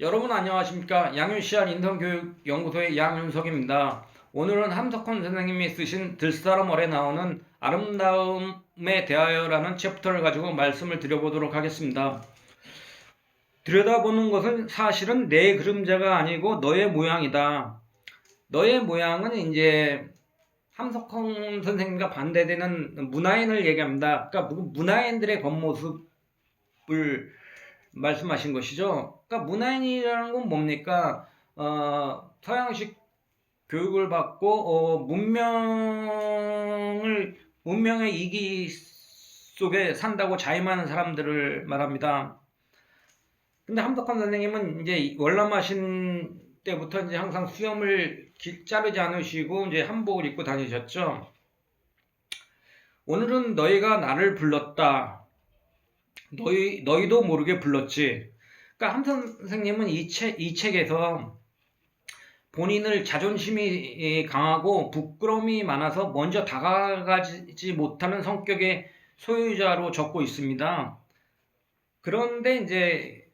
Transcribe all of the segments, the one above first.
여러분 안녕하십니까? 양윤시알 인턴교육연구소의 양윤석입니다. 오늘은 함석헌 선생님이 쓰신 들사람월에 나오는 아름다움에 대하여라는 챕터를 가지고 말씀을 드려보도록 하겠습니다. 들여다보는 것은 사실은 내 그림자가 아니고 너의 모양이다. 너의 모양은 이제 함석헌 선생님과 반대되는 문화인을 얘기합니다. 그러니까 문화인들의 겉모습을 말씀하신 것이죠. 그러니까 문화인이라는 건 뭡니까? 서양식 교육을 받고 문명의 이기 속에 산다고 자임하는 사람들을 말합니다. 근데 함덕환 선생님은 이제 월남하신 때부터 이제 항상 수염을 자르지 않으시고 이제 한복을 입고 다니셨죠. 오늘은 너희가 나를 불렀다. 너희도 모르게 불렀지. 그러니까 함 선생님은 이 책에서 본인을 자존심이 강하고 부끄러움이 많아서 먼저 다가가지 못하는 성격의 소유자로 적고 있습니다. 그런데 이제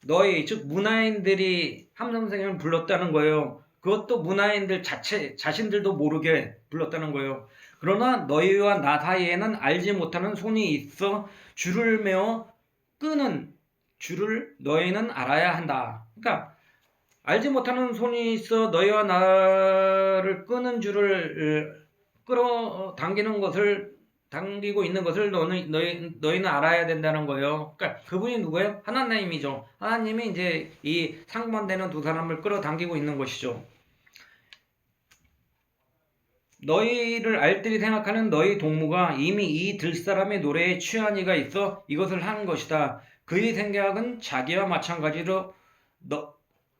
너희, 즉 문화인들이 함 선생님을 불렀다는 거예요. 그것도 문화인들 자신들도 모르게 불렀다는 거예요. 그러나 너희와 나 사이에는 알지 못하는 손이 있어 줄을 메어 끄는 줄을 너희는 알아야 한다. 그러니까 알지 못하는 손이 있어 너희와 나를 끄는 줄을 끌어당기는 것을 당기고 있는 것을 너희는 알아야 된다는 거예요. 그러니까 그분이 누구예요? 하나님이죠. 하나님이 이제 이 상반되는 두 사람을 끌어당기고 있는 것이죠. 너희를 알뜰히 생각하는 너희 동무가 이미 이 들사람의 노래에 취한 이가 있어 이것을 한 것이다. 그의 생각은 자기와 마찬가지로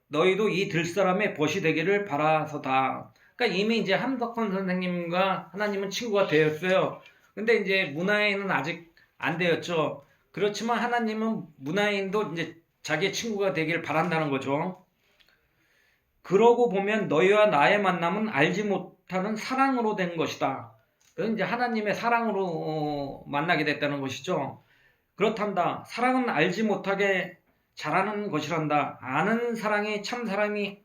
너희도 이 들사람의 벗이 되기를 바라서다. 그러니까 이미 이제 함덕헌 선생님과 하나님은 친구가 되었어요. 근데 이제 문화인은 아직 안 되었죠. 그렇지만 하나님은 문화인도 이제 자기의 친구가 되길 바란다는 거죠. 그러고 보면 너희와 나의 만남은 알지 못하는 사랑으로 된 것이다. 그건 이제 하나님의 사랑으로 만나게 됐다는 것이죠. 그렇단다. 사랑은 알지 못하게 잘하는 것이란다. 아는 사랑이 참 사랑이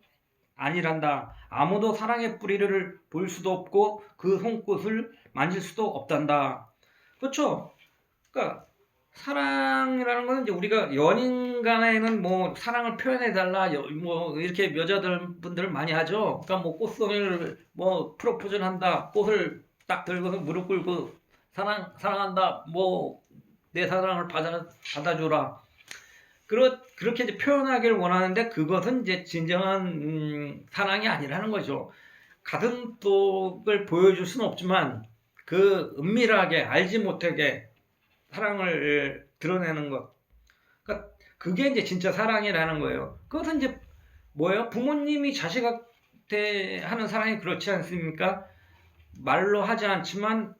아니란다. 아무도 사랑의 뿌리를 볼 수도 없고 그 손끝을 만질 수도 없단다. 그렇죠? 그러니까 사랑이라는 것은 이제 우리가 연인 간에는 뭐 사랑을 표현해 달라 뭐 이렇게 여자들 분들을 많이 하죠. 그러니까 뭐 꽃송이를 뭐 프로포즈를 한다. 꽃을 딱 들고서 무릎 꿇고 사랑한다. 뭐 내 사랑을 받아줘라. 그렇게 이제 표현하기를 원하는데 그것은 이제 진정한 사랑이 아니라는 거죠. 가슴속을 보여줄 수는 없지만 그 은밀하게 알지 못하게 사랑을 드러내는 것. 그러니까 그게 이제 진짜 사랑이라는 거예요. 그것은 이제 뭐예요? 부모님이 자식한테 하는 사랑이 그렇지 않습니까? 말로 하지 않지만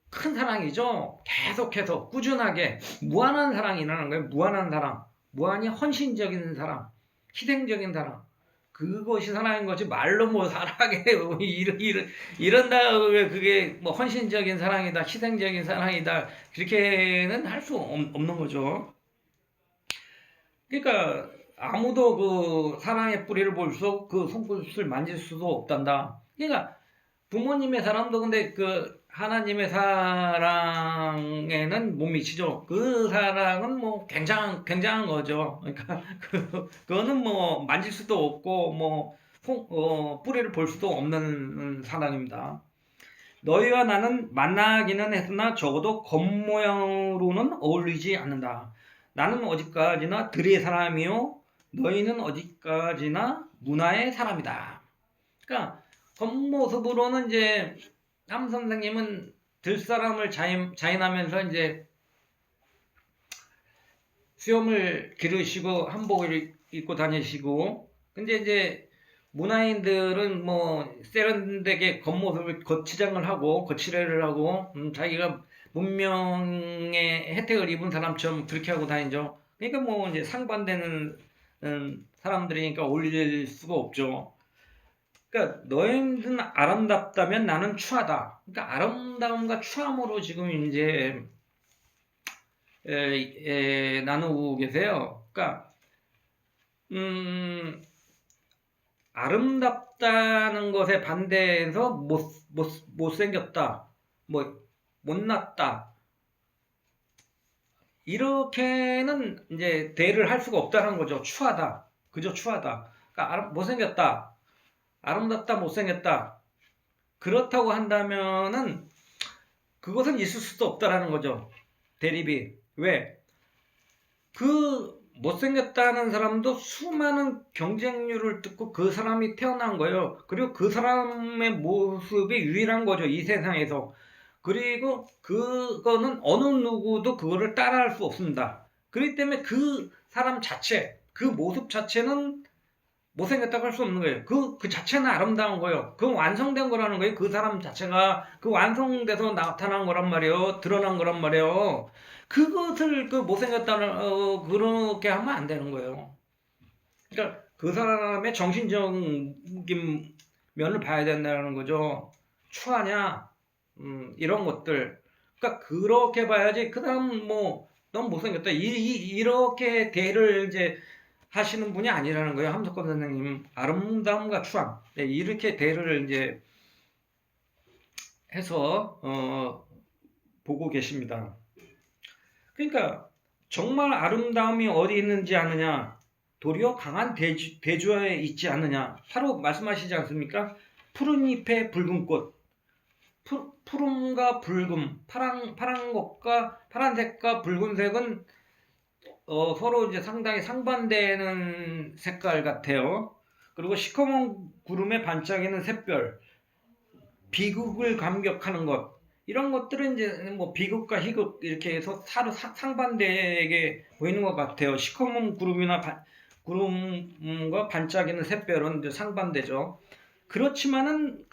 큰 사랑이죠. 계속해서 꾸준하게 무한한 사랑이라는 거예요. 무한한 사랑. 무한히 헌신적인 사랑. 희생적인 사랑. 그것이 사랑인 거지 말로 뭐 사랑해 이런다 그게 뭐 헌신적인 사랑이다 희생적인 사랑이다 그렇게는 할 수 없는 거죠. 그러니까 아무도 그 사랑의 뿌리를 볼 수 그 손끝을 만질 수도 없단다. 그러니까 부모님의 사랑도 근데 그 하나님의 사랑에는 못 미치죠. 그 사랑은 뭐 굉장한 거죠. 그러니까 그거는 뭐 만질 수도 없고 뭐 뿌리를 볼 수도 없는 사랑입니다. 너희와 나는 만나기는 했으나 적어도 겉모양으로는 어울리지 않는다. 나는 어디까지나 들의 사람이요 너희는 어디까지나 문화의 사람이다. 그러니까 겉모습으로는 이제 함 선생님은 들사람을 자인하면서 이제 수염을 기르시고 한복을 입고 다니시고 근데 이제 문화인들은 뭐 세련되게 겉모습을 거치장을 하고 거치레를 하고 자기가 문명의 혜택을 입은 사람처럼 그렇게 하고 다니죠. 그러니까 뭐 이제 상반되는 사람들이니까 어울릴 수가 없죠. 그러니까 너희는 아름답다면 나는 추하다. 그러니까 아름다움과 추함으로 지금 이제 나누고 계세요. 그러니까 아름답다는 것에 반대해서 못생겼다, 뭐 못났다, 이렇게는 이제 대를 할 수가 없다는 거죠. 추하다, 그저 추하다. 그러니까 못생겼다, 아름답다, 못생겼다, 그렇다고 한다면은 그것은 있을 수도 없다라는 거죠. 대립이. 왜? 그 못생겼다는 사람도 수많은 경쟁률을 뚫고 그 사람이 태어난 거예요. 그리고 그 사람의 모습이 유일한 거죠, 이 세상에서. 그리고 그거는 어느 누구도 그거를 따라할 수 없습니다. 그렇기 때문에 그 사람 자체, 그 모습 자체는 못생겼다고 할 수 없는 거예요. 그 자체는 아름다운 거예요. 그 완성된 거라는 거예요. 그 사람 자체가 그 완성돼서 나타난 거란 말이에요. 드러난 거란 말이에요. 그것을 그 못생겼다는 그렇게 하면 안 되는 거예요. 그러니까 그 사람의 정신적인 면을 봐야 된다는 거죠. 추하냐, 이런 것들. 그러니까 그렇게 봐야지. 그 다음 뭐 너무 못생겼다, 이렇게 대를 이제 하시는 분이 아니라는 거예요. 함석권 선생님. 아름다움과 추함. 네, 이렇게 대를 이제 해서 보고 계십니다. 그러니까 정말 아름다움이 어디 있는지 아느냐? 도리어 강한 대조에 있지 않느냐? 바로 말씀하시지 않습니까? 푸른 잎에 붉은 꽃. 푸른과 붉음, 파란 것과 파란색과 붉은색은 서로 이제 상당히 상반되는 색깔 같아요. 그리고 시커먼 구름에 반짝이는 샛별, 비극을 감격하는 것, 이런 것들은 이제 뭐 비극과 희극 이렇게 해서 서로 상반되게 보이는 것 같아요. 시커먼 구름이나 구름과 반짝이는 샛별은 이제 상반되죠. 그렇지만은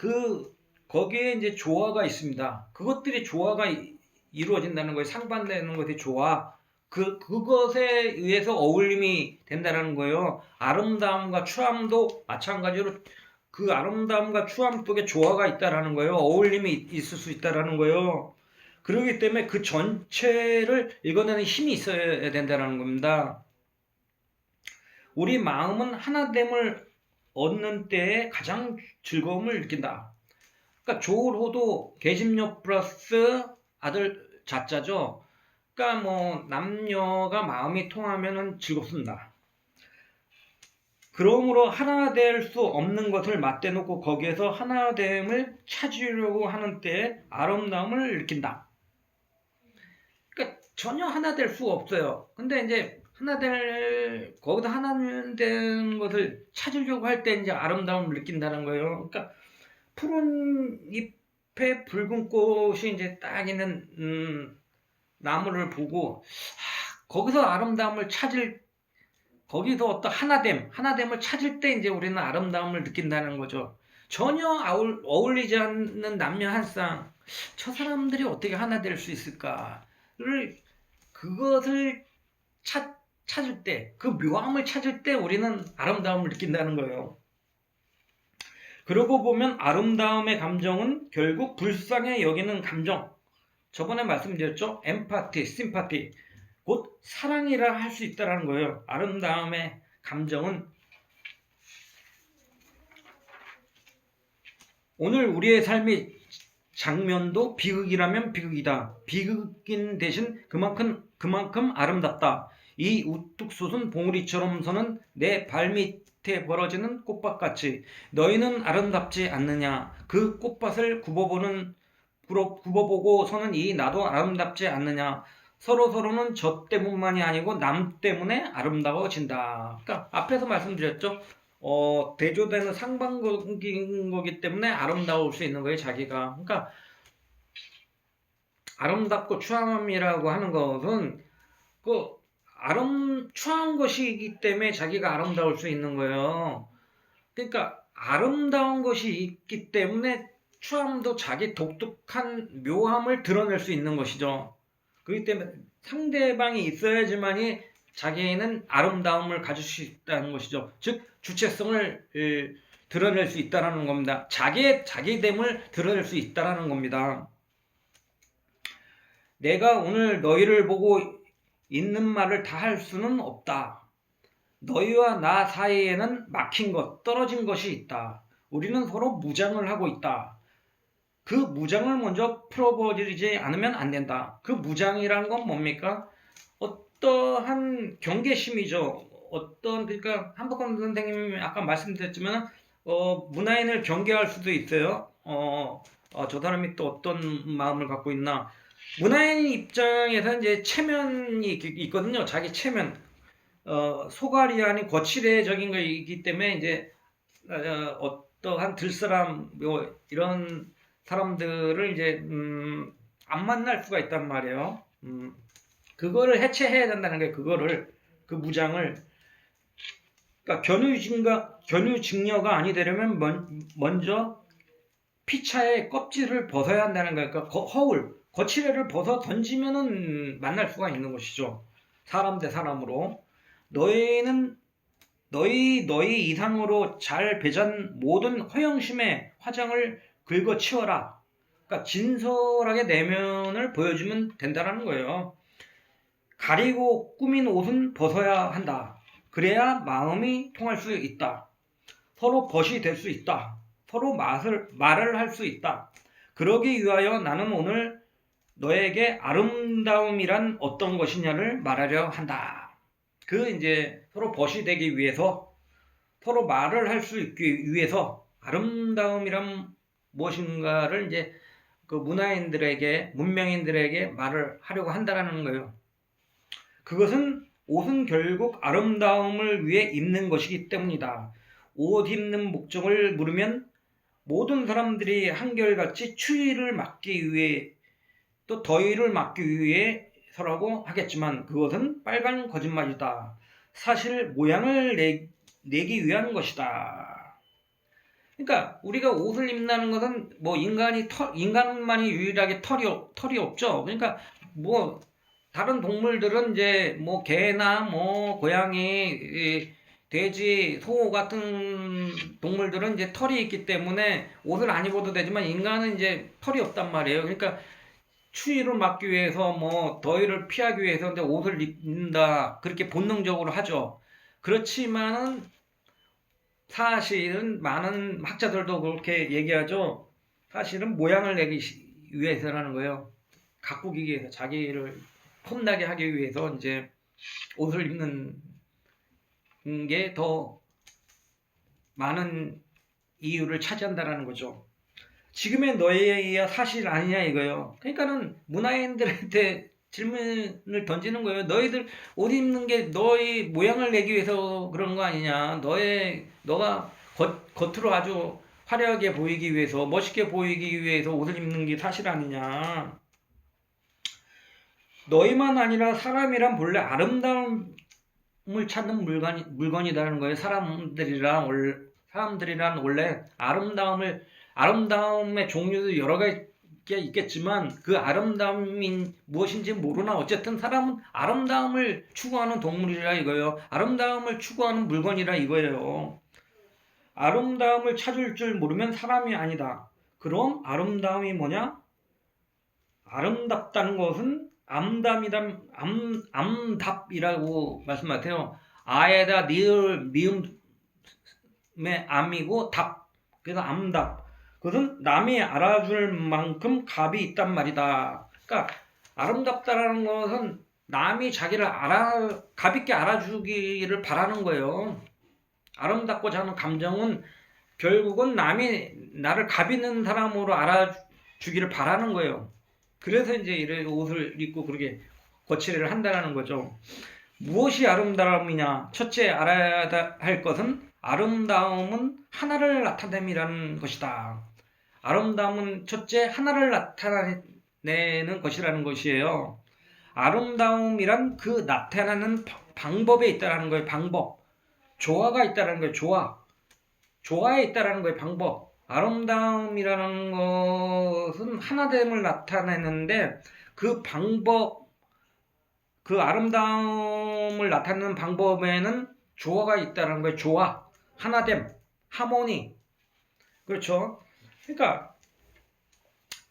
거기에 이제 조화가 있습니다. 그것들이 조화가 이루어진다는 거예요. 상반되는 것이 조화. 그것에 의해서 어울림이 된다는 거예요. 아름다움과 추함도 마찬가지로 그 아름다움과 추함 속에 조화가 있다라는 거예요. 어울림이 있을 수 있다라는 거예요. 그렇기 때문에 그 전체를 읽어내는 힘이 있어야 된다는 겁니다. 우리 마음은 하나됨을 얻는 때에 가장 즐거움을 느낀다. 그러니까 조울호도 계집력 플러스 아들 자자죠. 그러니까 뭐 남녀가 마음이 통하면은 즐겁습니다. 그러므로 하나 될 수 없는 것을 맞대놓고 거기에서 하나됨을 찾으려고 하는 때에 아름다움을 느낀다. 그러니까 전혀 하나 될 수 없어요. 근데 이제 거기서 하나 된 것을 찾으려고 할 때 이제 아름다움을 느낀다는 거예요. 그러니까 푸른 잎에 붉은 꽃이 이제 딱 있는 나무를 보고 거기서 아름다움을 거기서 어떤 하나됨을 찾을 때 이제 우리는 아름다움을 느낀다는 거죠. 전혀 어울리지 않는 남녀 한 쌍, 저 사람들이 어떻게 하나 될 수 있을까를, 그것을 찾을 때, 그 묘함을 찾을 때 우리는 아름다움을 느낀다는 거예요. 그러고 보면 아름다움의 감정은 결국 불쌍해 여기는 감정. 저번에 말씀드렸죠? 엠파티, 심파티. 곧 사랑이라 할 수 있다는 거예요. 아름다움의 감정은 오늘 우리의 삶의 장면도 비극이라면 비극이다. 비극인 대신 그만큼 아름답다. 이 우뚝 솟은 봉우리처럼 서는 내 발밑에 벌어지는 꽃밭같이 너희는 아름답지 않느냐. 그 꽃밭을 굽어보고 서는 이 나도 아름답지 않느냐. 서로는 저 때문만이 아니고 남 때문에 아름다워진다. 그러니까 앞에서 말씀드렸죠. 대조되는 상반곡인 거기 때문에 아름다울 수 있는 거예요, 자기가. 그러니까 아름답고 추함이라고 하는 것은 추한 것이기 때문에 자기가 아름다울 수 있는 거예요. 그러니까 아름다운 것이 있기 때문에 추함도 자기 독특한 묘함을 드러낼 수 있는 것이죠. 그렇기 때문에 상대방이 있어야지만이 자기는 아름다움을 가질 수 있다는 것이죠. 즉 주체성을 드러낼 수 있다는 겁니다. 자기됨을 드러낼 수 있다는 겁니다. 내가 오늘 너희를 보고 있는 말을 다 할 수는 없다. 너희와 나 사이에는 막힌 것, 떨어진 것이 있다. 우리는 서로 무장을 하고 있다. 그 무장을 먼저 풀어버리지 않으면 안 된다. 그 무장이라는 건 뭡니까? 어떠한 경계심이죠. 그러니까 한복헌 선생님이 아까 말씀드렸지만, 문화인을 경계할 수도 있어요. 저 사람이 또 어떤 마음을 갖고 있나. 문화인 입장에서 이제 체면이 있거든요. 자기 체면. 소갈이 아닌 거칠애적인 거이기 때문에 이제 어떠한 들사람 이런 사람들을 이제 안 만날 수가 있단 말이에요. 그거를 해체해야 된다는 거예요. 그 무장을. 그러니까 견유직녀가 아니 되려면 먼저 피차의 껍질을 벗어야 한다는 거예요. 그러니까 거칠애를 벗어 던지면은 만날 수가 있는 것이죠. 사람 대 사람으로. 너희는 너희 이상으로 잘 배전 모든 허영심의 화장을 긁어치워라. 그러니까 진솔하게 내면을 보여주면 된다는 거예요. 가리고 꾸민 옷은 벗어야 한다. 그래야 마음이 통할 수 있다. 서로 벗이 될 수 있다. 서로 말을 할 수 있다. 그러기 위하여 나는 오늘 너에게 아름다움이란 어떤 것이냐를 말하려 한다. 이제 서로 벗이 되기 위해서, 서로 말을 할 수 있기 위해서 아름다움이란 무엇인가를 이제 그 문명인들에게 말을 하려고 한다라는 거예요. 옷은 결국 아름다움을 위해 입는 것이기 때문이다. 옷 입는 목적을 물으면 모든 사람들이 한결같이 추위를 막기 위해 또 더위를 막기 위해서라고 하겠지만 그것은 빨간 거짓말이다. 사실 모양을 내기 위한 것이다. 그러니까 우리가 옷을 입는다는 것은 뭐 인간만이 유일하게 털이 없죠. 그러니까 뭐 다른 동물들은 이제 뭐 개나 뭐 고양이, 돼지, 소 같은 동물들은 이제 털이 있기 때문에 옷을 안 입어도 되지만 인간은 이제 털이 없단 말이에요. 그러니까 추위를 막기 위해서 뭐 더위를 피하기 위해서 이제 옷을 입는다 그렇게 본능적으로 하죠. 그렇지만은 사실은 많은 학자들도 그렇게 얘기하죠. 사실은 모양을 내기 위해서라는 거예요. 가꾸기 위해서 자기를 폼나게 하기 위해서 이제 옷을 입는 게 더 많은 이유를 차지한다라는 거죠. 지금의 너희야 사실 아니냐 이거예요. 그러니까는 문화인들한테 질문을 던지는 거예요. 너희들 옷 입는 게 너희 모양을 내기 위해서 그런 거 아니냐. 너가 겉으로 아주 화려하게 보이기 위해서, 멋있게 보이기 위해서 옷을 입는 게 사실 아니냐. 너희만 아니라 사람이란 본래 아름다움을 찾는 물건이라는 거예요. 사람들이란 원래 아름다움의 종류도 여러 가지가 있겠지만 그 아름다움이 무엇인지 모르나 어쨌든 사람은 아름다움을 추구하는 동물이라 이거예요. 아름다움을 추구하는 물건이라 이거예요. 아름다움을 찾을 줄 모르면 사람이 아니다. 그럼 아름다움이 뭐냐? 아름답다는 것은 암답이라고 말씀하세요. 아에다 니을 미음의 암이고 답. 그래서 암답. 그것은 남이 알아줄 만큼 값이 있단 말이다. 그러니까 아름답다라는 것은 남이 자기를 값 있게 알아주기를 바라는 거예요. 아름답고자 하는 감정은 결국은 남이 나를 값 있는 사람으로 알아주기를 바라는 거예요. 그래서 이제 이런 옷을 입고 그렇게 거칠애를 한다는 거죠. 무엇이 아름다움이냐? 첫째 알아야 할 것은 아름다움은 하나를 나타냄이라는 것이다. 아름다움은 첫째 하나를 나타내는 것이라는 것이에요. 아름다움이란 그 나타나는 방법에 있다라는 거예요. 방법. 조화가 있다라는 거예요. 조화에 있다라는 거예요. 방법. 아름다움이라는 것은 하나됨을 나타내는데 그 아름다움을 나타내는 방법에는 조화가 있다는 거예요. 조화, 하나됨, 하모니. 그렇죠? 그러니까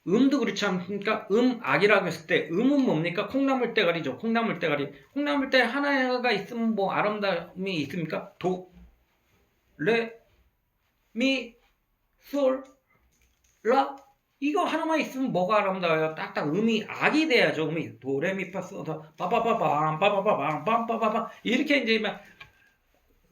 음도 그렇지 않습니까? 악이라고 했을 때 음은 뭡니까? 콩나물 대가리죠. 콩나물 대가리. 콩나물 대 하나가 있으면 뭐 아름다움이 있습니까? 도, 레, 미, 솔, 라? 이거 하나만 있으면 뭐가 아름다워요? 딱딱 음이 악이 돼야죠. 음이 도레미파솔라 빠바바밤 빠바바밤 빰빠바밤 이렇게 이제 막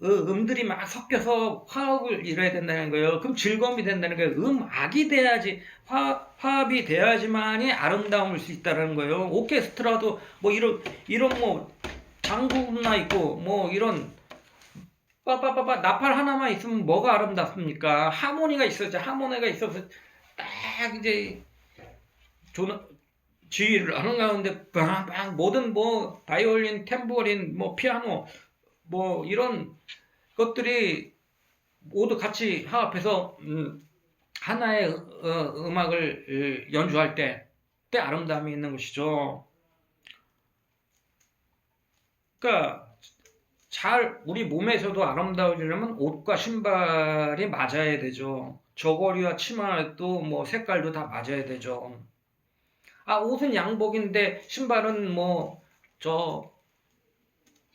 음들이 막 섞여서 화합을 이뤄야 된다는 거예요. 그럼 즐거움이 된다는 거예요. 악이 돼야지 화합이 돼야지만이 아름다움일 수 있다는 거예요. 오케스트라도 뭐 이런 뭐 장구나 있고 뭐 이런 빠빠빠빠 나팔 하나만 있으면 뭐가 아름답습니까? 하모니가 있어야지. 하모니가 있어서 딱 이제 조 지휘를 하는 가운데 빵빵 모든 뭐 바이올린, 탬보린, 뭐 피아노 뭐 이런 것들이 모두 같이 화합해서 하나의 음악을 연주할 때 아름다움이 있는 것이죠. 그러니까 우리 몸에서도 아름다워지려면 옷과 신발이 맞아야 되죠. 저고리와 치마도 뭐 색깔도 다 맞아야 되죠. 옷은 양복인데 신발은 뭐 저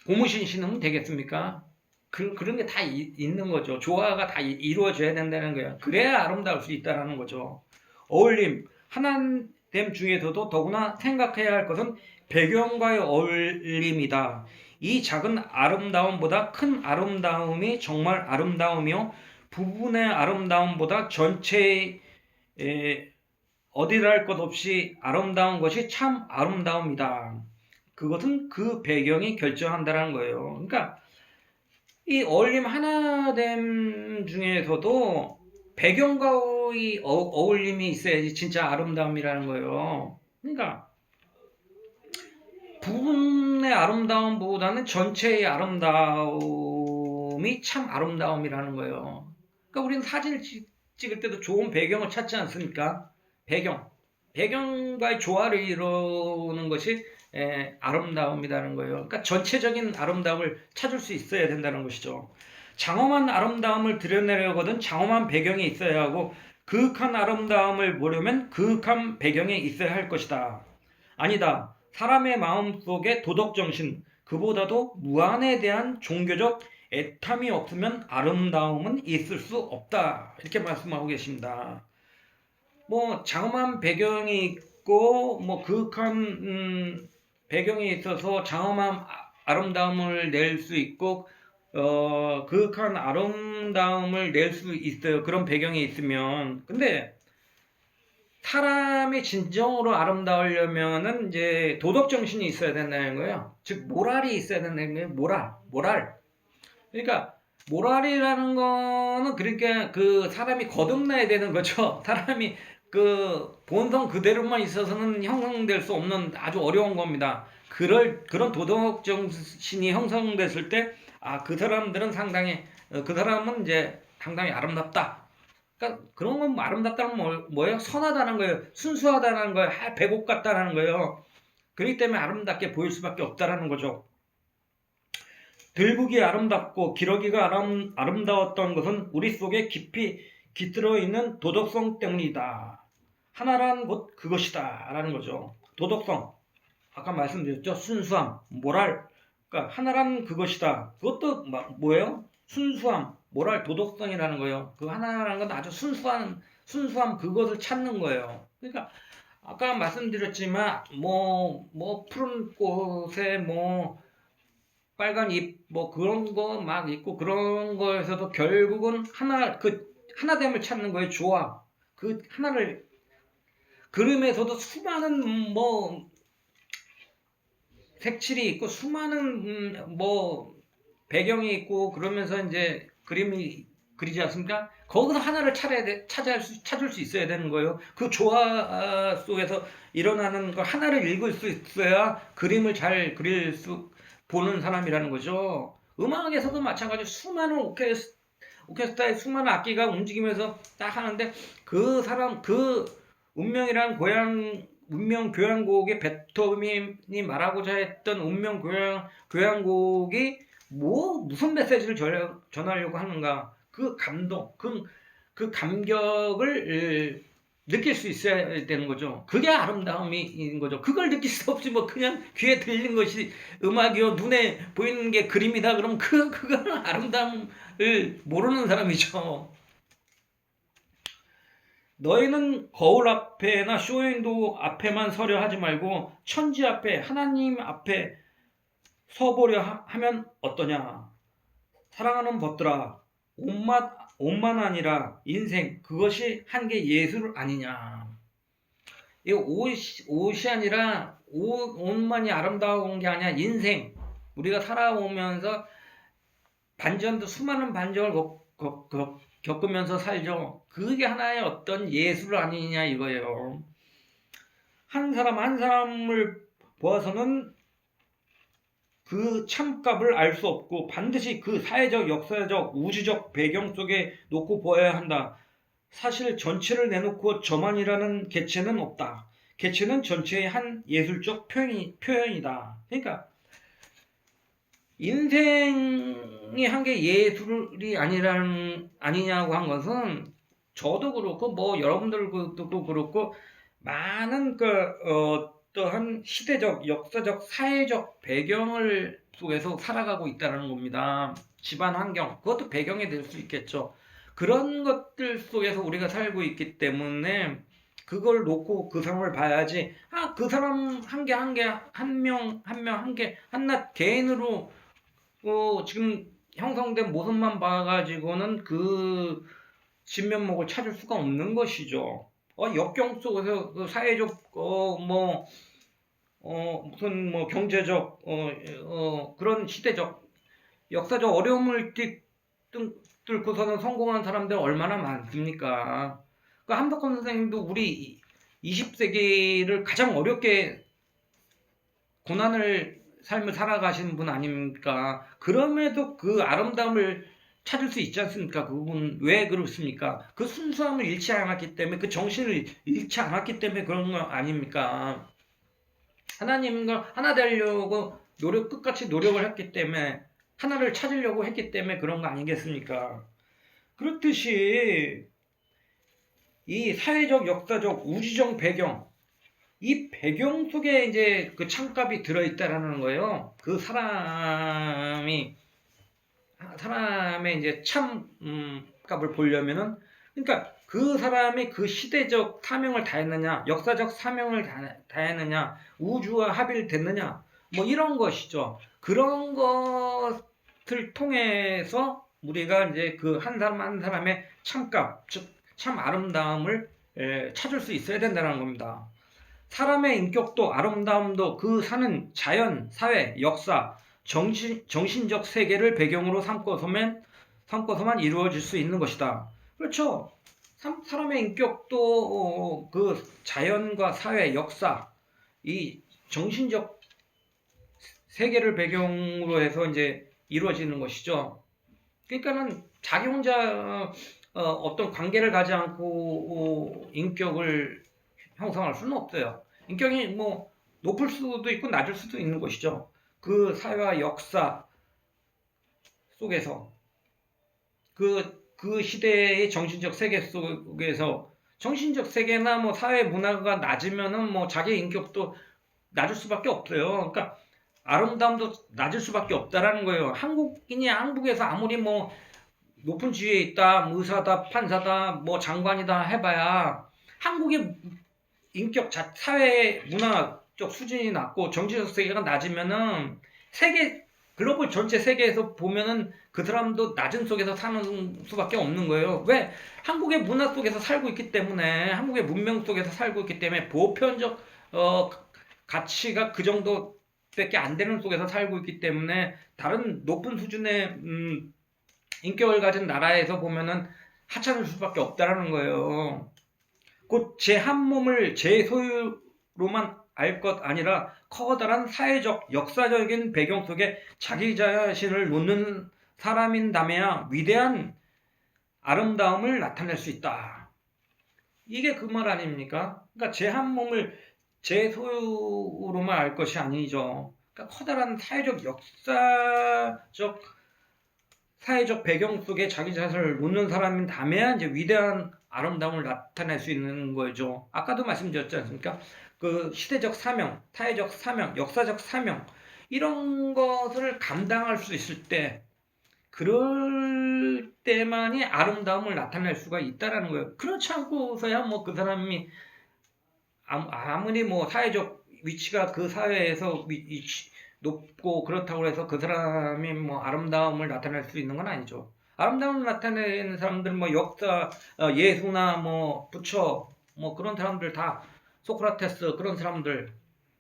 고무신 신으면 되겠습니까? 그런 게 다 있는 거죠. 조화가 다 이루어져야 된다는 거예요. 그래야 아름다울 수 있다는 거죠. 어울림, 하나됨 중에서도 더구나 생각해야 할 것은 배경과의 어울림이다. 이 작은 아름다움보다 큰 아름다움이 정말 아름다우며 부분의 아름다움보다 전체의 어디랄 것 없이 아름다운 것이 참 아름다움이다. 그것은 그 배경이 결정한다는 거예요. 그러니까 이 어울림 하나됨 중에서도 배경과의 어울림이 있어야지 진짜 아름다움이라는 거예요. 그러니까 부분의 아름다움보다는 전체의 아름다움이 참 아름다움이라는 거예요. 그러니까 우리는 사진을 찍을 때도 좋은 배경을 찾지 않습니까? 배경과의 조화를 이루는 것이 아름다움이라는 거예요. 그러니까 전체적인 아름다움을 찾을 수 있어야 된다는 것이죠. 장엄한 아름다움을 드러내려거든 장엄한 배경이 있어야 하고 그윽한 아름다움을 보려면 그윽한 배경이 있어야 할 것이다. 아니다. 사람의 마음속에 도덕정신, 그보다도 무한에 대한 종교적 애탐이 없으면 아름다움은 있을 수 없다. 이렇게 말씀하고 계십니다. 뭐 장엄한 배경이 있고 뭐 그윽한 배경이 있어서 장엄한 아름다움을 낼 수 있고 그윽한 아름다움을 낼 수 있어요. 그런 배경이 있으면. 근데 사람이 진정으로 아름다우려면은 이제 도덕 정신이 있어야 된다는 거예요. 즉 모랄이 있어야 된다는 거예요. 모랄. 그러니까 모랄이라는 거는 그러니까 그 사람이 거듭나야 되는 거죠. 사람이 그 본성 그대로만 있어서는 형성될 수 없는 아주 어려운 겁니다. 그런 도덕 정신이 형성됐을 때, 그 사람들은 상당히, 그 사람은 이제 상당히 아름답다. 그러니까 그런 건 아름답다는 뭐예요? 선하다는 거예요. 순수하다는 거예요. 백옥 같다는 거예요. 그렇기 때문에 아름답게 보일 수밖에 없다라는 거죠. 들국이 아름답고 기러기가 아름다웠던 것은 우리 속에 깊이 깃들어 있는 도덕성 때문이다. 하나란 것 그것이다 라는 거죠. 도덕성, 아까 말씀드렸죠. 순수함, 모랄. 그러니까 하나란 그것이다. 그것도 뭐예요? 순수함, 모랄, 도덕성이라는 거예요. 그 하나라는 건 아주 순수함 그것을 찾는 거예요. 그러니까 아까 말씀드렸지만 뭐 푸른 꽃에 뭐 빨간 잎 뭐 그런 거 막 있고 그런 거에서도 결국은 하나됨을 찾는 거예요. 조화. 그 하나를 그림에서도 수많은 뭐 색칠이 있고 수많은 뭐 배경이 있고 그러면서 이제 그림이 그리지 않습니까? 거기서 하나를 찾을 수 있어야 되는 거예요. 그 조화 속에서 일어나는 거 하나를 읽을 수 있어야 그림을 잘 보는 사람이라는 거죠. 음악에서도 마찬가지로 수많은 오케스트라의 수많은 악기가 움직이면서 딱 하는데 그 운명 교향곡의 베토벤이 말하고자 했던 운명 교향곡이 무슨 메시지를 전하려고 하는가? 그 감동, 그 감격을 느낄 수 있어야 되는 거죠. 그게 아름다움인 거죠. 그걸 느낄 수 없이 뭐 그냥 귀에 들리는 것이 음악이요, 눈에 보이는 게 그림이다. 그럼 그거는 아름다움을 모르는 사람이죠. 너희는 거울 앞에나 쇼윈도 앞에만 서려 하지 말고 천지 앞에 하나님 앞에 서보려 하면 어떠냐. 사랑하는 벗들아, 옷만 아니라 인생 그것이 한 게 예술 아니냐. 이 옷이 아니라 옷만이 아름다운 게 아니야. 인생 우리가 살아오면서 수많은 반전을 겪으면서 살죠. 그게 하나의 어떤 예술 아니냐 이거예요. 한 사람 한 사람을 보아서는 그 참값을 알 수 없고 반드시 그 사회적, 역사적, 우주적 배경 속에 놓고 보아야 한다. 사실 전체를 내놓고 저만이라는 개체는 없다. 개체는 전체의 한 예술적 표현이다. 그러니까 인생이 한 게 예술이 아니냐고 한 것은 저도 그렇고 뭐 여러분들도 그렇고 많은 어떠한 시대적, 역사적, 사회적 배경을 속에서 살아가고 있다는 겁니다. 집안 환경, 그것도 배경이 될 수 있겠죠. 그런 것들 속에서 우리가 살고 있기 때문에 그걸 놓고 그 사람을 봐야지. 그 사람 한 명, 한낱 개인으로 지금 형성된 모습만 봐가지고는 그 진면목을 찾을 수가 없는 것이죠. 역경 속에서 그 사회적 무슨 뭐 경제적 그런 시대적 역사적 어려움을 뚫고서는 성공한 사람들 얼마나 많습니까? 그 한덕헌 선생님도 우리 20세기를 가장 어렵게 고난을 삶을 살아가시는 분 아닙니까? 그럼에도 그 아름다움을 찾을 수 있지 않습니까? 그분 왜 그렇습니까? 그 순수함을 잃지 않았기 때문에, 그 정신을 잃지 않았기 때문에 그런 거 아닙니까? 하나님과 하나 되려고 끝까지 노력을 했기 때문에, 하나를 찾으려고 했기 때문에 그런 거 아니겠습니까? 그렇듯이 이 사회적, 역사적, 우주적 배경, 이 배경 속에 이제 그 참값이 들어있다라는 거예요. 그 사람의 이제 값을 보려면은, 그러니까 그 사람이 그 시대적 사명을 다했느냐, 역사적 사명을 다했느냐, 우주와 합일됐느냐, 뭐 이런 것이죠. 그런 것을 통해서 우리가 이제 그 한 사람 한 사람의 참값, 즉 참 아름다움을 찾을 수 있어야 된다는 겁니다. 사람의 인격도 아름다움도 그 사는 자연, 사회, 역사, 정신적 세계를 배경으로 삼고서만 이루어질 수 있는 것이다. 그렇죠. 사람의 인격도 그 자연과 사회, 역사, 이 정신적 세계를 배경으로 해서 이제 이루어지는 것이죠. 그러니까는 자기 혼자 어떤 관계를 가지 않고 인격을 형성할 수는 없어요. 인격이 뭐 높을 수도 있고 낮을 수도 있는 것이죠. 그 사회와 역사 속에서 그 시대의 정신적 세계 속에서 정신적 세계나 뭐 사회 문화가 낮으면은 뭐 자기 인격도 낮을 수밖에 없어요. 그러니까 아름다움도 낮을 수밖에 없다라는 거예요. 한국에서 아무리 뭐 높은 지위에 있다, 의사다, 판사다, 뭐 장관이다 해봐야 한국의 인격 사회 문화적 수준이 낮고 정치적 세계가 낮으면은 글로벌 전체 세계에서 보면은 그 사람도 낮은 속에서 사는 수밖에 없는 거예요. 왜? 한국의 문화 속에서 살고 있기 때문에, 한국의 문명 속에서 살고 있기 때문에 보편적 가치가 그 정도밖에 안 되는 속에서 살고 있기 때문에 다른 높은 수준의 인격을 가진 나라에서 보면은 하찮을 수밖에 없다라는 거예요. 곧 제 한 몸을 제 소유로만 알 것 아니라 커다란 사회적, 역사적인 배경 속에 자기 자신을 놓는 사람인다면 위대한 아름다움을 나타낼 수 있다. 이게 그 말 아닙니까? 그러니까 제 한 몸을 제 소유로만 알 것이 아니죠. 그러니까 커다란 사회적, 역사적 사회적 배경 속에 자기 자신을 놓는 사람이라면 이제 위대한 아름다움을 나타낼 수 있는 거죠. 아까도 말씀드렸지 않습니까? 그 시대적 사명, 사회적 사명, 역사적 사명 이런 것을 감당할 수 있을 때 그럴 때만이 아름다움을 나타낼 수가 있다라는 거예요. 그렇지 않고서야 뭐 그 사람이 아무리 뭐 사회적 위치가 그 사회에서 높고 그렇다고 해서 그 사람이 뭐 아름다움을 나타낼 수 있는 건 아니죠. 아름다움을 나타내는 사람들 뭐 역사, 예수나 뭐 부처 뭐 그런 사람들 다 소크라테스 그런 사람들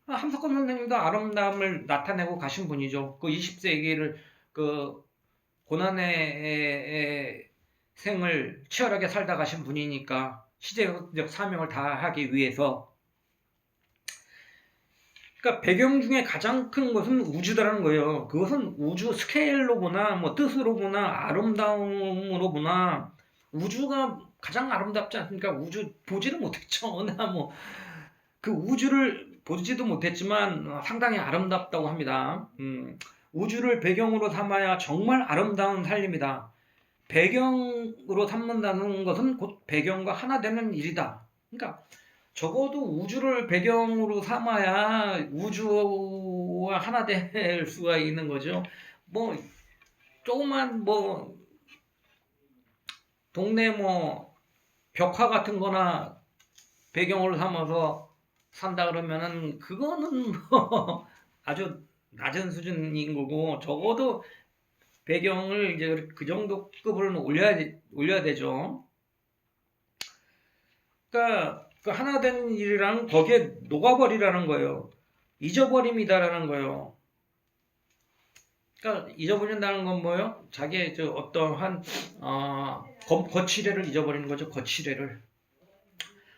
함석헌 선생님도 아름다움을 나타내고 가신 분이죠. 그 20세기를 그 고난의 생을 치열하게 살다 가신 분이니까 시대적 사명을 다하기 위해서 그러니까 배경 중에 가장 큰 것은 우주다라는 거예요. 그것은 우주 스케일로 보나 뭐 뜻으로 보나 아름다움으로 보나 우주가 가장 아름답지 않습니까? 우주 보지를 못했죠. 나 뭐 그 우주를 보지도 못했지만 상당히 아름답다고 합니다. 우주를 배경으로 삼아야 정말 아름다운 삶이다. 배경으로 삼는다는 것은 곧 배경과 하나 되는 일이다. 그러니까 적어도 우주를 배경으로 삼아야 우주와 하나 될 수가 있는 거죠. 뭐 조그만 뭐 동네 뭐 벽화 같은 거나 배경으로 삼아서 산다 그러면은 그거는 뭐 아주 낮은 수준인 거고 적어도 배경을 이제 그 정도 급을 올려야 되죠. 그러니까 그 하나 된 일이랑 거기에 녹아버리라는 거예요. 잊어버림이다라는 거예요. 그러니까 잊어버린다는 건 뭐예요? 자기의 저 어떠한 거치래를 잊어버리는 거죠. 거치래를.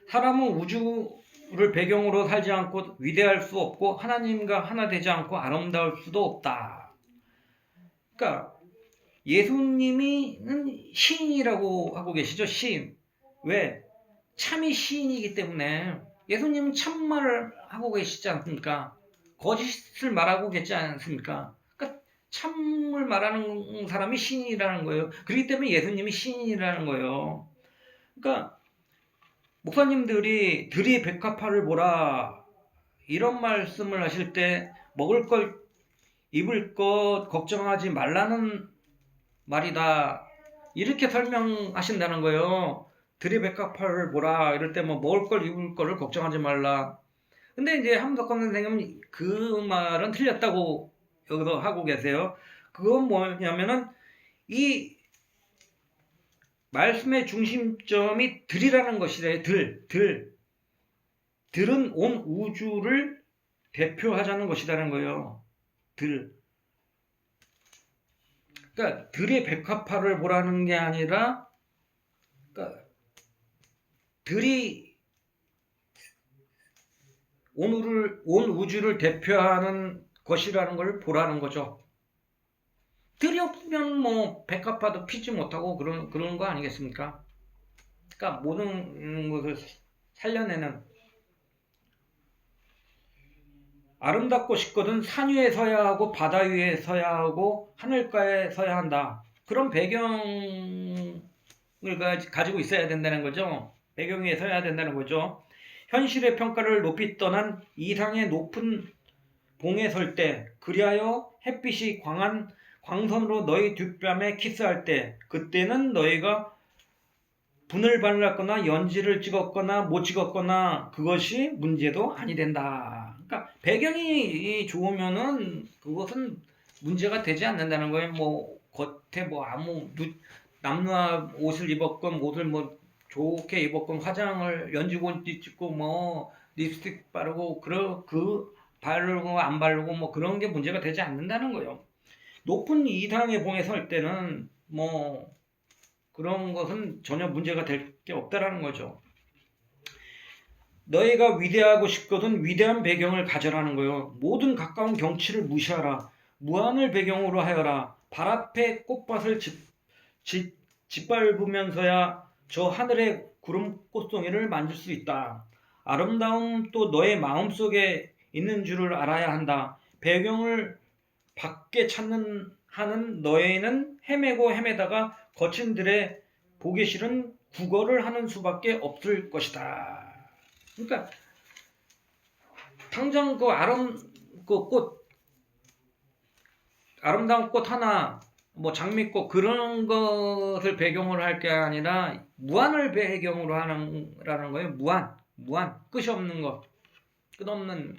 사람은 우주를 배경으로 살지 않고 위대할 수 없고 하나님과 하나 되지 않고 아름다울 수도 없다. 그러니까 예수님이는 시인이라고 하고 계시죠. 시인. 왜? 참이 시인이기 때문에 예수님은 참말을 하고 계시지 않습니까? 거짓을 말하고 계시지 않습니까? 그러니까 참을 말하는 사람이 시인이라는 거예요. 그렇기 때문에 예수님이 시인이라는 거예요. 그러니까 목사님들이 들이 백합화를 보라 이런 말씀을 하실 때 먹을 걸 입을 것 걱정하지 말라는 말이다. 이렇게 설명하신다는 거예요. 들이 백합화를 보라 이럴 때 뭐 먹을 걸 입을 거를 걱정하지 말라. 근데 이제 함석헌 선생님은 그 말은 틀렸다고 여기서 하고 계세요. 그건 뭐냐면은 이 말씀의 중심점이 들이라는 것이래요. 들은 온 우주를 대표하자는 것이라는 거예요. 들. 그러니까 들의 백합화를 보라는 게 아니라 그러니까 들이 온 우주를 대표하는 것이라는 걸 보라는 거죠. 들이 없으면 뭐 백합화도 피지 못하고 그런 거 아니겠습니까? 그러니까 모든 것을 살려내는 아름답고 싶거든 산 위에 서야 하고 바다 위에 서야 하고 하늘가에 서야 한다. 그런 배경을 가지고 있어야 된다는 거죠. 배경 위에 서야 된다는 거죠. 현실의 평가를 높이 떠난 이상의 높은 봉에 설 때, 그리하여 햇빛이 광한 광선으로 너희 뒷뺨에 키스할 때, 그때는 너희가 분을 발랐거나 연지를 찍었거나 못 찍었거나 그것이 문제도 아니 된다. 그러니까 배경이 좋으면은 그것은 문제가 되지 않는다는 거예요. 뭐 겉에 뭐 아무 남루한 옷을 입었건 옷을 뭐 좋게 입었건 화장을 연지고 찍고 뭐 립스틱 바르고 그 바르고 안 바르고 뭐 그런 게 문제가 되지 않는다는 거예요. 높은 이상의 봉에 설 때는 뭐 그런 것은 전혀 문제가 될 게 없다라는 거죠. 너희가 위대하고 싶거든 위대한 배경을 가져라는 거예요. 모든 가까운 경치를 무시하라. 무한을 배경으로 하여라. 발 앞에 꽃밭을 짓밟으면서야 저 하늘의 구름 꽃송이를 만질 수 있다. 아름다움도 너의 마음속에 있는 줄을 알아야 한다. 배경을 밖에 찾는 하는 너희는 헤매고 헤매다가 거친 들에 보기 싫은 국어를 하는 수밖에 없을 것이다. 그러니까 당장 그 아름다운 꽃 하나, 뭐 장미꽃 그런 것을 배경으로 할 게 아니라 무한을 배경으로 하는라는 거예요. 무한 끝이 없는 것, 끝없는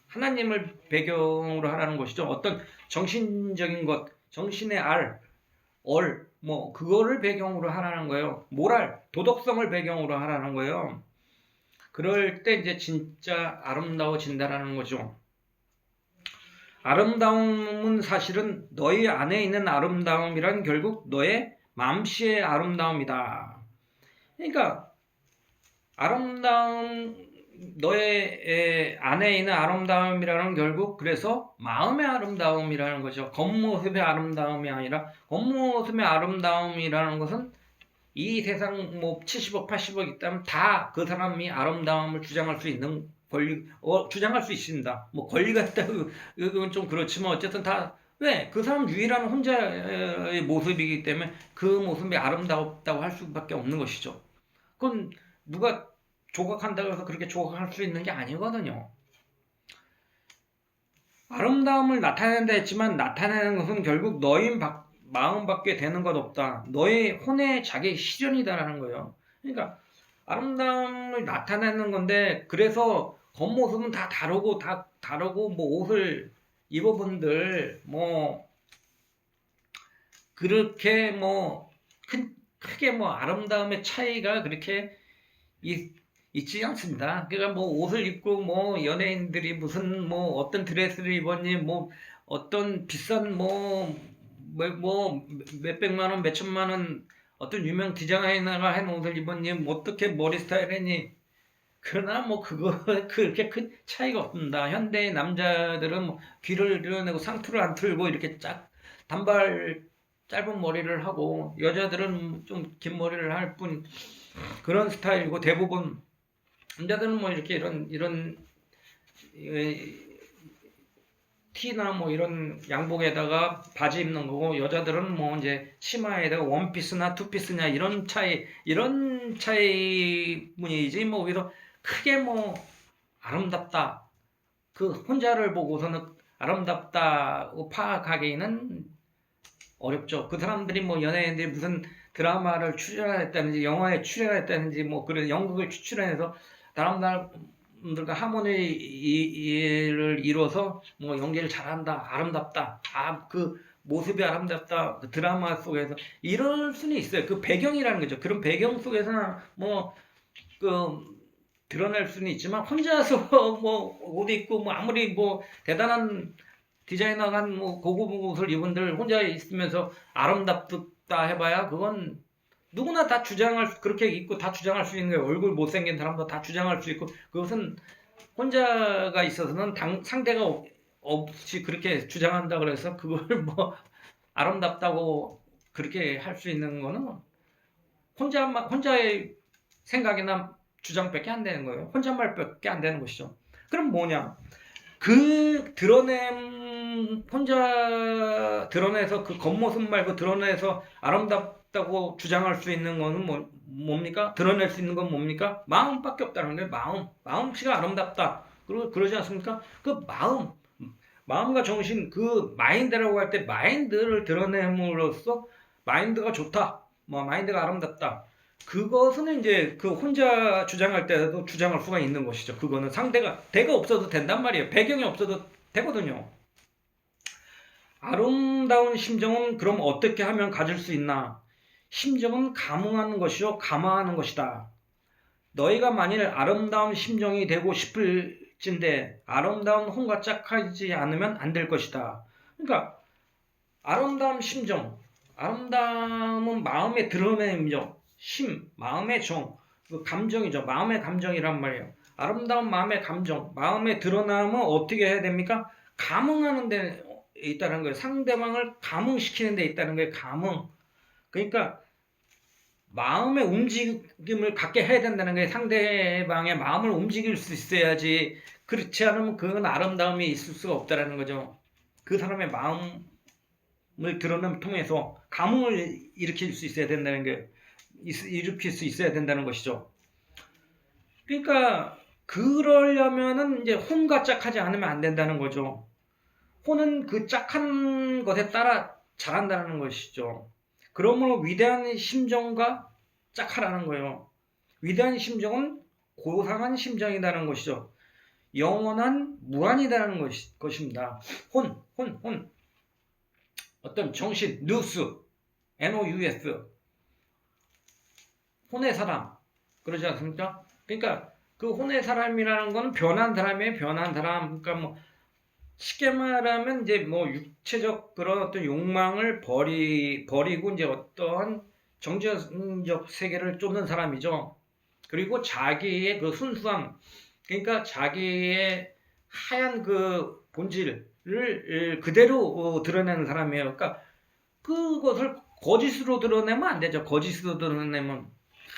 하나님을 배경으로 하라는 것이죠. 어떤 정신적인 것, 정신의 뭐 그거를 배경으로 하라는 거예요. 모랄, 도덕성을 배경으로 하라는 거예요. 그럴 때 이제 진짜 아름다워진다라는 거죠. 아름다움은 사실은 너희 안에 있는 아름다움이란 결국 너의 맘씨의 아름다움이다. 그러니까 너의 안에 있는 아름다움이라는 결국 그래서 마음의 아름다움이라는 거죠. 겉모습의 아름다움이 아니라 겉모습의 아름다움이라는 것은 이 세상 뭐 70억 80억 있다면 다 그 사람이 아름다움을 주장할 수 있는 주장할 수 있습니다. 뭐 권리가 있다고 이건 좀 그렇지만 어쨌든 다 왜? 그 사람 유일한 혼자의 모습이기 때문에 그 모습이 아름답다고 할 수밖에 없는 것이죠. 그건 누가 조각한다고 해서 그렇게 조각할 수 있는 게 아니거든요. 아름다움을 나타낸다 했지만 나타내는 것은 결국 너희 마음밖에 되는 것 없다. 너의 혼의 자기 실현이다라는 거예요. 그러니까 아름다움을 나타내는 건데 그래서 겉모습은 다 다르고 뭐 옷을 입어본들 뭐 그렇게 뭐 크게 뭐 아름다움의 차이가 그렇게 있지 않습니다. 그러니까 뭐 옷을 입고 뭐 연예인들이 무슨 뭐 어떤 드레스를 입었니 뭐 어떤 비싼 뭐 몇백만 원 몇천만 원 어떤 유명 디자이너가 한 옷을 입었니 뭐 어떻게 머리 스타일 했니 그러나 뭐 그거 그렇게 큰 차이가 없습니다. 현대 남자들은 뭐 귀를 드러내고 상투를 안 틀고 이렇게 단발 짧은 머리를 하고 여자들은 좀 긴 머리를 할 뿐 그런 스타일이고 대부분 남자들은 뭐 이렇게 이런 티나 뭐 이런 양복에다가 바지 입는 거고 여자들은 뭐 이제 치마에다가 원피스나 투피스냐 이런 차이뿐이지 뭐 오히려 크게 뭐 아름답다 그 혼자를 보고서는 아름답다고 파악하기는 어렵죠. 그 사람들이 뭐 연예인들이 무슨 드라마를 출연했다든지 영화에 출연했다든지 뭐 그런 연극을 출연해서 다른 사람들과 하모니를 이뤄서 뭐 연기를 잘한다, 아름답다, 그 모습이 아름답다, 그 드라마 속에서 이럴 수는 있어요. 그 배경이라는 거죠. 그런 배경 속에서는 뭐그 드러낼 수는 있지만 혼자서 뭐 옷 입고 뭐 아무리 뭐 대단한 디자이너가 한뭐 고급 옷을 입은들 혼자 있으면서 아름답다 해봐야 그건 누구나 다 그렇게 입고 다 주장할 수 있는 거예요. 얼굴 못생긴 사람도 다 주장할 수 있고 그것은 혼자가 있어서는 상대가 없이 그렇게 주장한다 그래서 그걸 뭐 아름답다고 그렇게 할 수 있는 거는 혼자의 생각이나 주장밖에 안 되는 거예요. 혼잣말밖에 안 되는 것이죠. 그럼 뭐냐? 혼자 드러내서 그 겉모습 말고 드러내서 아름답다고 주장할 수 있는 거는 뭡니까? 드러낼 수 있는 건 뭡니까? 마음밖에 없다는 거예요. 마음씨가 아름답다. 그러지 않습니까? 그 마음과 정신, 그 마인드라고 할 때 마인드를 드러냄으로써 마인드가 좋다. 뭐 마인드가 아름답다. 그것은 이제 그 혼자 주장할 때도 주장할 수가 있는 것이죠. 그거는 대가 없어도 된단 말이에요. 배경이 없어도 되거든요. 아름다운 심정은 그럼 어떻게 하면 가질 수 있나? 심정은 감흥하는 것이요 감화하는 것이다. 너희가 만일 아름다운 심정이 되고 싶을진데 아름다운 혼과 짝하지 않으면 안 될 것이다. 그러니까 아름다운 심정, 아름다움은 마음에 드러냄이죠. 마음의 그 감정이죠. 마음의 감정이란 말이에요. 아름다운 마음의 감정, 마음에 드러나면 어떻게 해야 됩니까? 감흥하는 데 있다는 거예요. 상대방을 감흥시키는 데 있다는 거예요. 감흥. 그러니까 마음의 움직임을 갖게 해야 된다는 거예요. 상대방의 마음을 움직일 수 있어야지. 그렇지 않으면 그건 아름다움이 있을 수가 없다는 거죠. 그 사람의 마음 드러냄을 통해서 감흥을 일으킬 수 있어야 된다는 게 일으킬 수 있어야 된다는 것이죠. 그러니까 그러려면은 이제 혼과 짝하지 않으면 안 된다는 거죠. 혼은 그 짝한 것에 따라 자란다는 것이죠. 그러므로 위대한 심정과 짝하라는 거예요. 위대한 심정은 고상한 심정이라는 것이죠. 영원한 무한이라는 것입니다. 혼. 어떤 정신, 누스, NOUS. 혼의 사람. 그러지 않습니까? 그러니까 그 혼의 사람이라는 거는 변한 사람이에요. 변한 사람. 그러니까 뭐 쉽게 말하면 이제 뭐 육체적 그런 어떤 욕망을 버리고 이제 어떠한 정신적 세계를 쫓는 사람이죠. 그리고 자기의 그 순수함, 그러니까 자기의 하얀 그 본질을 그대로 드러내는 사람이에요. 그러니까 그것을 거짓으로 드러내면 안 되죠. 거짓으로 드러내면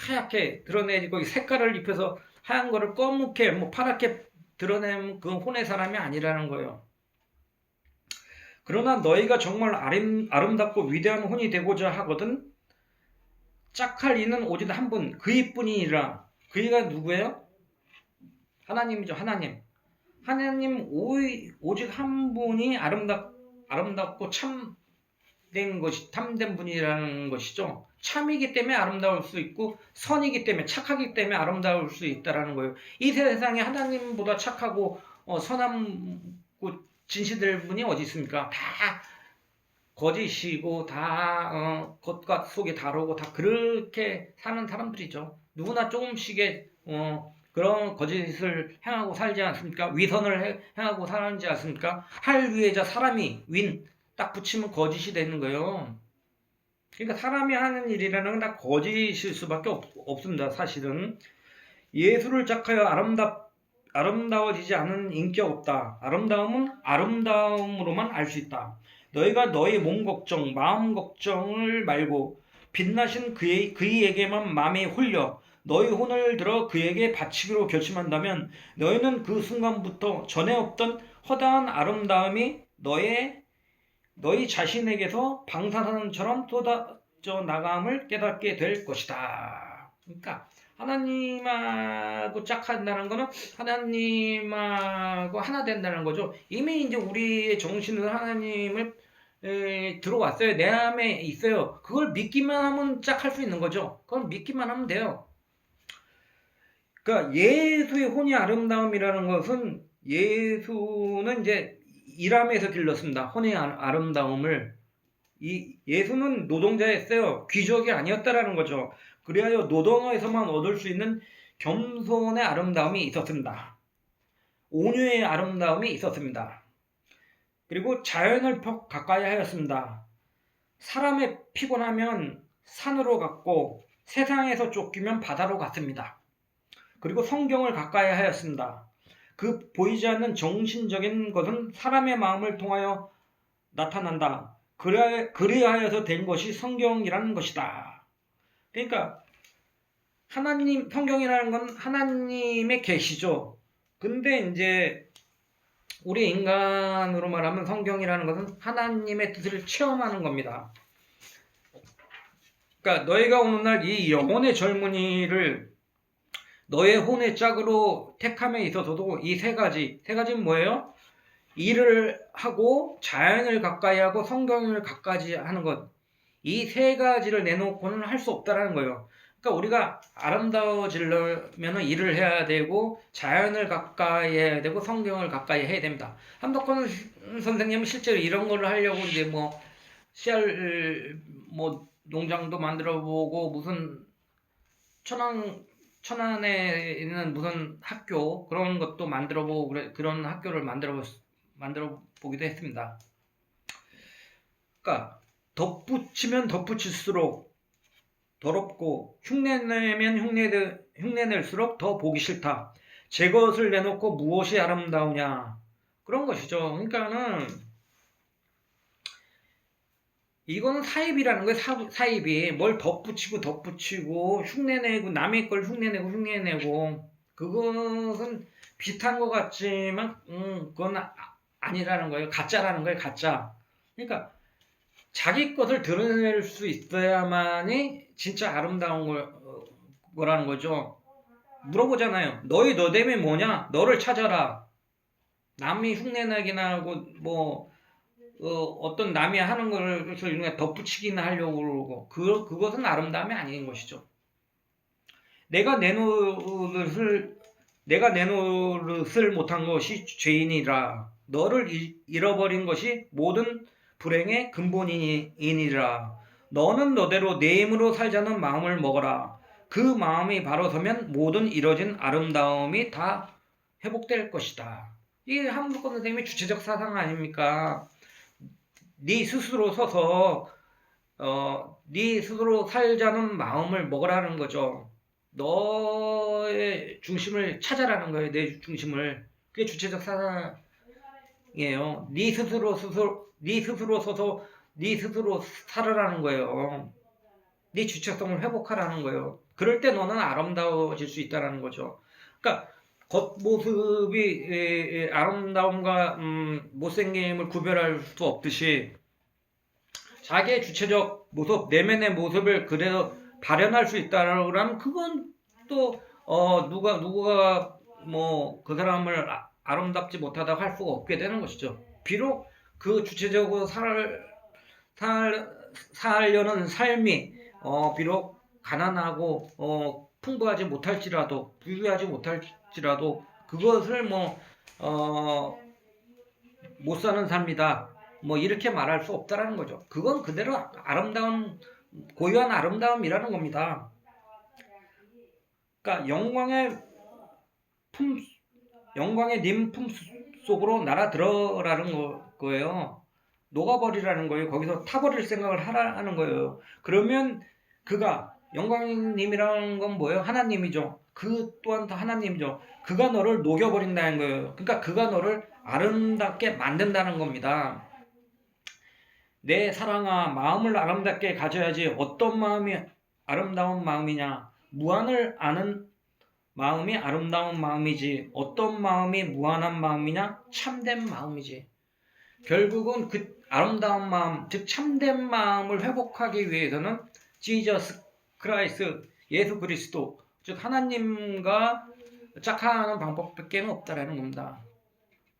하얗게 드러내고 색깔을 입혀서 하얀 거를 검게 뭐 파랗게 드러내면 그 혼의 사람이 아니라는 거예요. 그러나 너희가 정말 아름답고 위대한 혼이 되고자 하거든 짝할 이는 오직 한 분, 그이뿐이니라. 그이가 누구예요? 하나님이죠. 하나님 오직 한 분이 아름답고 참된 분이라는 것이죠. 참이기 때문에 아름다울 수 있고 선이기 때문에 착하기 때문에 아름다울 수 있다라는 거예요. 이 세상에 하나님보다 착하고 선하고 진실될 분이 어디 있습니까? 다 거짓이고 다 겉과 속이 다르고 다 그렇게 사는 사람들이죠. 누구나 조금씩의 그런 거짓을 행하고 살지 않습니까? 위선을 행하고 살지 않습니까? 할 위에자 사람이 윈 딱 붙이면 거짓이 되는 거예요. 그러니까 사람이 하는 일이라는 건 다 거짓일 수밖에 없습니다. 사실은 예수를 짝하여 아름다워지지 않은 인격 없다. 아름다움은 아름다움으로만 알 수 있다. 너희가 너희 몸 걱정, 마음 걱정을 말고 빛나신 그이에게만 마음이 홀려 너희 혼을 들어 그에게 바치기로 결심한다면 너희는 그 순간부터 전에 없던 허다한 아름다움이 너희 자신에게서 방사선처럼 쏟아져 나감을 깨닫게 될 것이다. 그러니까 하나님하고 짝한다는 거는 하나님하고 하나 된다는 거죠. 이미 이제 우리의 정신은 하나님을 들어왔어요. 내 안에 있어요. 그걸 믿기만 하면 짝할 수 있는 거죠. 그걸 믿기만 하면 돼요. 그러니까 예수의 혼이 아름다움이라는 것은 예수는 이제 일함에서 길렀습니다. 혼의 아름다움을. 예수는 노동자였어요. 귀족이 아니었다라는 거죠. 그리하여 노동에서만 얻을 수 있는 겸손의 아름다움이 있었습니다. 온유의 아름다움이 있었습니다. 그리고 자연을 가까이 하였습니다. 사람의 피곤하면 산으로 갔고 세상에서 쫓기면 바다로 갔습니다. 그리고 성경을 가까이 하였습니다. 그 보이지 않는 정신적인 것은 사람의 마음을 통하여 나타난다. 그리하여서 된 것이 성경이라는 것이다. 그러니까 성경이라는 건 하나님의 계시죠. 근데 이제 우리 인간으로 말하면 성경이라는 것은 하나님의 뜻을 체험하는 겁니다. 그러니까 너희가 오늘날 이 영혼의 젊은이를 너의 혼의 짝으로 택함에 있어서도 이 세 가지는 뭐예요? 일을 하고 자연을 가까이 하고 성경을 가까이 하는 것. 이 세 가지를 내놓고는 할 수 없다라는 거예요. 그러니까 우리가 아름다워지려면 일을 해야 되고 자연을 가까이 해야 되고 성경을 가까이 해야 됩니다. 한덕헌 선생님은 실제로 이런 걸 하려고 이제 뭐 씨알 농장도 만들어 보고 무슨 천안에 있는 무슨 학교 그런 것도 만들어 보고 그런 학교를 만들어 보기도 했습니다. 그러니까 덧붙이면 덧붙일수록 더럽고 흉내내면 흉내낼수록 더 보기 싫다. 제 것을 내놓고 무엇이 아름다우냐. 그런 것이죠. 그러니까는 이거는 사입이라는 거예요. 사입이 뭘 덧붙이고 흉내내고 남의 걸 흉내내고 그것은 비슷한 것 같지만 그건 아니라는 거예요. 가짜라는 거예요. 가짜. 그러니까 자기 것을 드러낼 수 있어야만이 진짜 아름다운 거라는 거죠. 물어보잖아요. 너희 너됨이 뭐냐? 너를 찾아라. 남이 흉내내기나 하고 어떤 남이 하는 것을 덧붙이기나 하려고 그러고 그것은 아름다움이 아닌 것이죠. 내가 내 노릇을 못한 것이 죄인이라. 너를 잃어버린 것이 모든 불행의 근본이니라. 너는 너대로 내 힘으로 살자는 마음을 먹어라. 그 마음이 바로 서면 모든 이뤄진 아름다움이 다 회복될 것이다. 이게 한국권 선생님의 주체적 사상 아닙니까? 네 스스로 서서 네 스스로 살자는 마음을 먹으라는 거죠. 너의 중심을 찾아라는 거예요. 내 중심을. 그게 주체적 사상이에요. 네 스스로 서서 네 스스로 살아라는 거예요. 네 주체성을 회복하라는 거예요. 그럴 때 너는 아름다워질 수 있다는 거죠. 그러니까 겉모습이 아름다움과 못생김을 구별할 수 없듯이 자기의 주체적 모습, 내면의 모습을 그대로 발현할 수 있다라면 그건 또 누가 뭐 그 사람을 아름답지 못하다고 할 수가 없게 되는 것이죠. 비록 그 주체적으로 살려는 삶이 비록 가난하고 풍부하지 못할지라도 부유하지 못할지라도 그것을 못 사는 삶이다. 이렇게 말할 수 없다라는 거죠. 그건 그대로 아름다운 고유한 아름다움이라는 겁니다. 그러니까 영광의 님 품 속으로 날아들어라는 거예요. 녹아버리라는 거예요. 거기서 타버릴 생각을 하라는 거예요. 그러면 그가 영광님이라는 건 뭐예요? 하나님이죠. 그 또한 다 하나님이죠. 그가 너를 녹여버린다는 거예요. 그러니까 그가 너를 아름답게 만든다는 겁니다. 내 사랑아, 마음을 아름답게 가져야지. 어떤 마음이 아름다운 마음이냐? 무한을 아는 마음이 아름다운 마음이지. 어떤 마음이 무한한 마음이냐? 참된 마음이지. 결국은 그 아름다운 마음, 즉 참된 마음을 회복하기 위해서는 지저스 크라이스트, 예수 그리스도, 즉 하나님과 짝하는 방법밖에 없다라는 겁니다.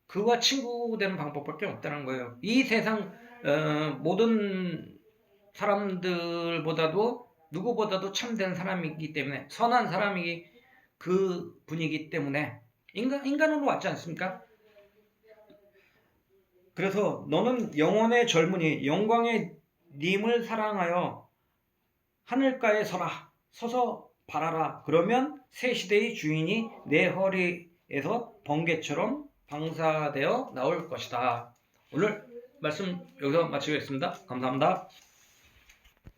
그와 친구 되는 방법밖에 없다는 거예요. 이 세상 모든 사람들보다도 누구보다도 참된 사람이기 때문에, 선한 사람이 그 분이기 때문에 인간으로 왔지 않습니까? 그래서 너는 영원의 젊은이 영광의 님을 사랑하여 하늘가에 서서 바라라. 그러면 새 시대의 주인이 내 허리에서 번개처럼 방사되어 나올 것이다. 오늘 말씀 여기서 마치겠습니다. 감사합니다.